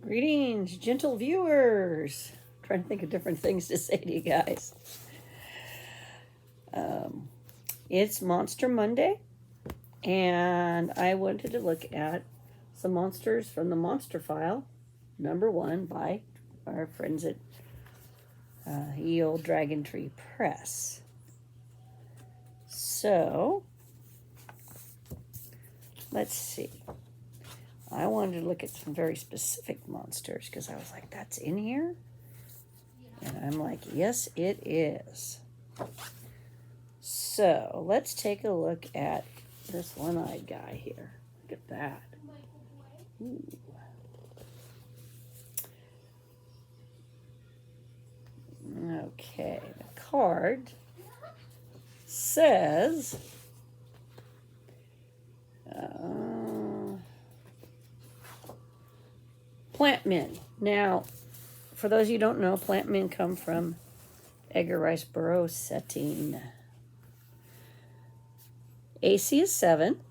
Greetings, gentle viewers. I'm trying to think of different things to say to you guys. It's Monster Monday, and I wanted to look at some monsters from the Monster File, #1 by our friends at Ye Olde Dragon Tree Press. So, let's see. I wanted to look at some very specific monsters because I was like, that's in here? And I'm like, yes, it is. So let's take a look at this one-eyed guy here. Look at that. Ooh. Okay, the card says... plant men. Now, for those of you who don't know, plant men come from Edgar Rice Burroughs setting. AC is 7,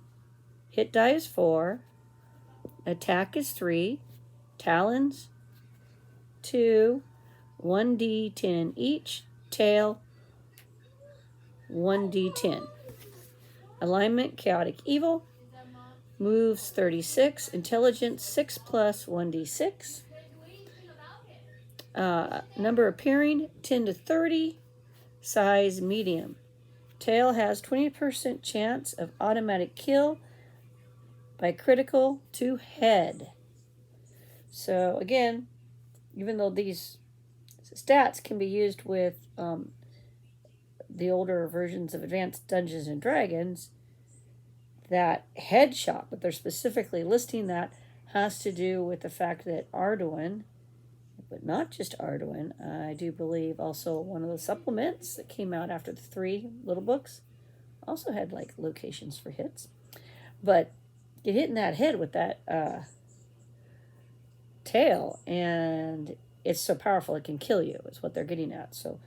hit die is 4, attack is 3, talons 2, 1d10 each, tail 1d10. Alignment, chaotic evil. Moves 36, intelligence 6 plus 1d6. Number appearing 10 to 30, size medium. Tail has 20% chance of automatic kill by critical to head. So again, even though these stats can be used with the older versions of Advanced Dungeons and Dragons, that headshot, but they're specifically listing that, has to do with the fact that Arduin, but not just Arduin, I do believe also one of the supplements that came out after the 3 little books also had like locations for hits. But get hit in that head with that tail, and it's so powerful it can kill you, is what they're getting at. So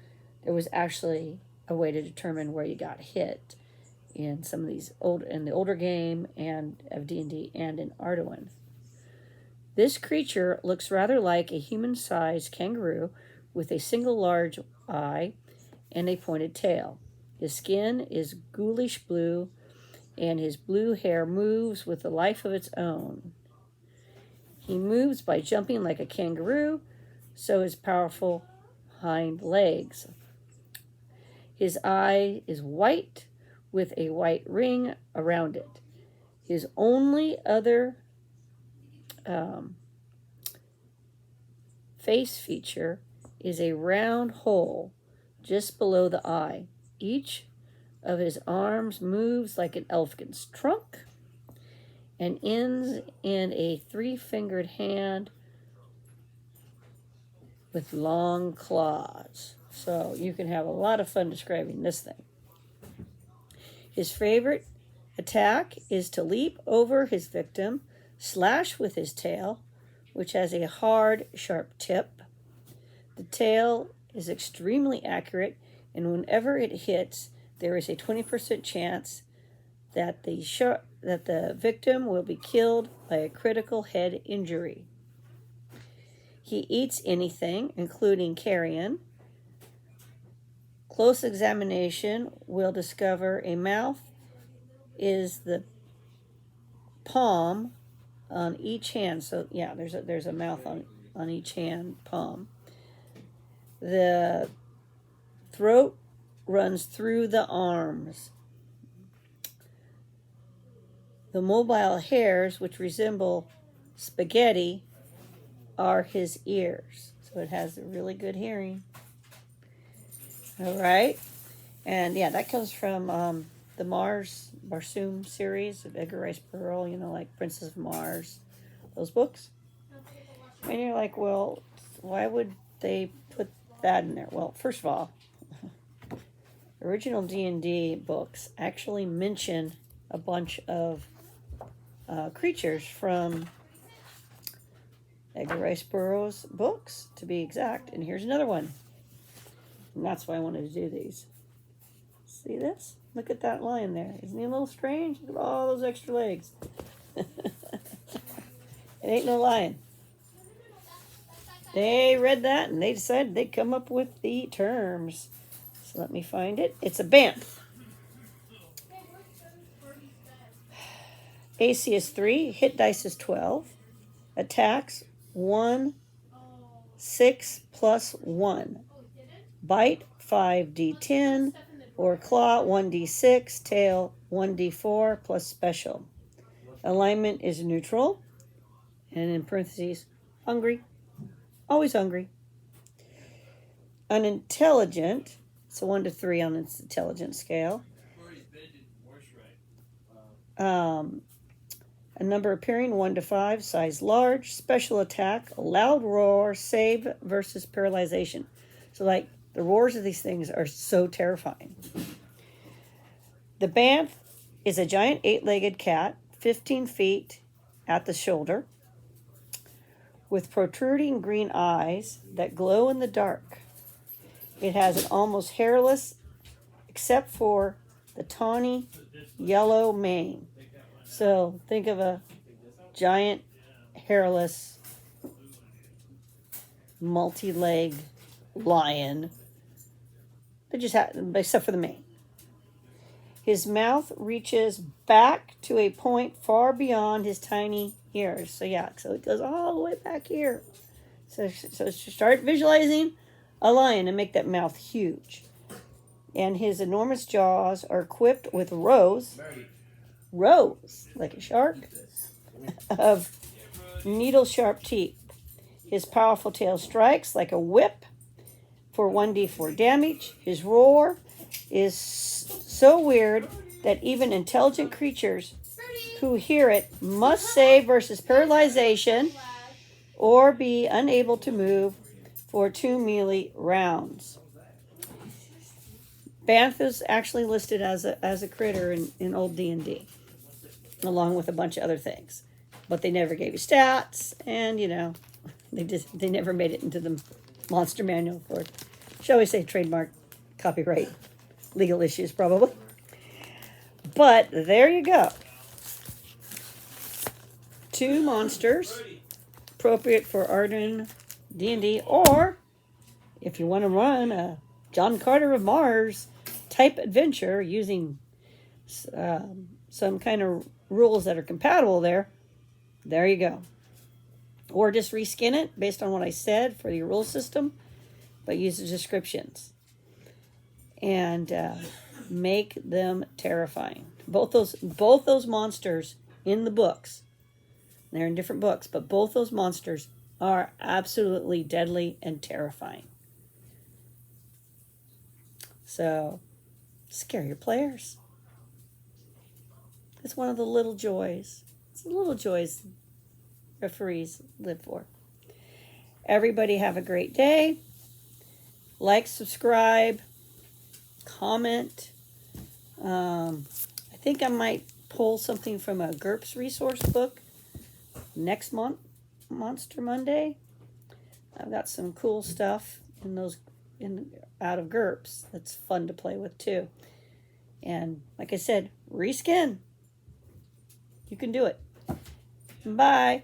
there was actually a way to determine where you got hit in some of these in the older game and of D&D and in Arduin. This creature looks rather like a human-sized kangaroo with a single large eye and a pointed tail. His skin is ghoulish blue, and his blue hair moves with a life of its own. He moves by jumping like a kangaroo, so his powerful hind legs. His eye is white with a white ring around it. His only other face feature is a round hole just below the eye. Each of his arms moves like an elephant's trunk and ends in a 3-fingered hand with long claws. So you can have a lot of fun describing this thing. His favorite attack is to leap over his victim, slash with his tail, which has a hard, sharp tip. The tail is extremely accurate, and whenever it hits, there is a 20% chance that the victim will be killed by a critical head injury. He eats anything, including carrion. Close examination will discover a mouth is the palm on each hand. So yeah, there's a mouth on each hand palm. The throat runs through the arms. The mobile hairs, which resemble spaghetti, are his ears. So it has a really good hearing. All right. And yeah, that comes from the Barsoom series of Edgar Rice Burroughs, like Princess of Mars, those books. And you're like, well, why would they put that in there? Well, first of all, original D&D books actually mention a bunch of creatures from Edgar Rice Burroughs books, to be exact. And here's another one. And that's why I wanted to do these. See this? Look at that lion there. Isn't he a little strange? Look at all those extra legs. It ain't no lion. They read that and they decided they'd come up with the terms. So let me find it. It's a Banths. AC is 3, hit dice is 12, attacks 1, 6 plus 1, bite 5d10, or claw 1d6, tail 1d4 plus special. Alignment is neutral, and in parentheses, hungry, always hungry. Unintelligent, so 1 to 3 on its intelligence scale. A number appearing 1 to 5, size large, special attack, loud roar, save versus paralyzation. So, like, the roars of these things are so terrifying. The Banths is a giant 8-legged cat, 15 feet at the shoulder, with protruding green eyes that glow in the dark. It has an almost hairless, except for the tawny yellow mane. So think of a giant, hairless, multi-leg lion. They just have, except for the mane. His mouth reaches back to a point far beyond his tiny ears. So yeah, so it goes all the way back here. So start visualizing a lion and make that mouth huge. And his enormous jaws are equipped with rows, like a shark, of needle-sharp teeth. His powerful tail strikes like a whip for 1d4 damage. His roar is so weird that even intelligent creatures who hear it must save versus paralyzation or be unable to move for 2 melee rounds. Banths is actually listed as a critter in old D&D, along with a bunch of other things. But they never gave you stats, and, you know, they never made it into the monster manual for, shall we say, trademark, copyright, legal issues, probably. But there you go. 2 monsters, appropriate for Arden D&D, or if you want to run a John Carter of Mars type adventure using some kind of rules that are compatible there you go. Or just reskin it based on what I said for your rule system, but use the descriptions. And make them terrifying. Both those monsters in the books, they're in different books, but both those monsters are absolutely deadly and terrifying. So, scare your players. It's one of the little joys. It's the little joys referees live for. Everybody have a great day. Like, subscribe, comment. I think I might pull something from a GURPS resource book next month, Monster Monday. I've got some cool stuff out of GURPS that's fun to play with too. And like I said, reskin. You can do it. Bye.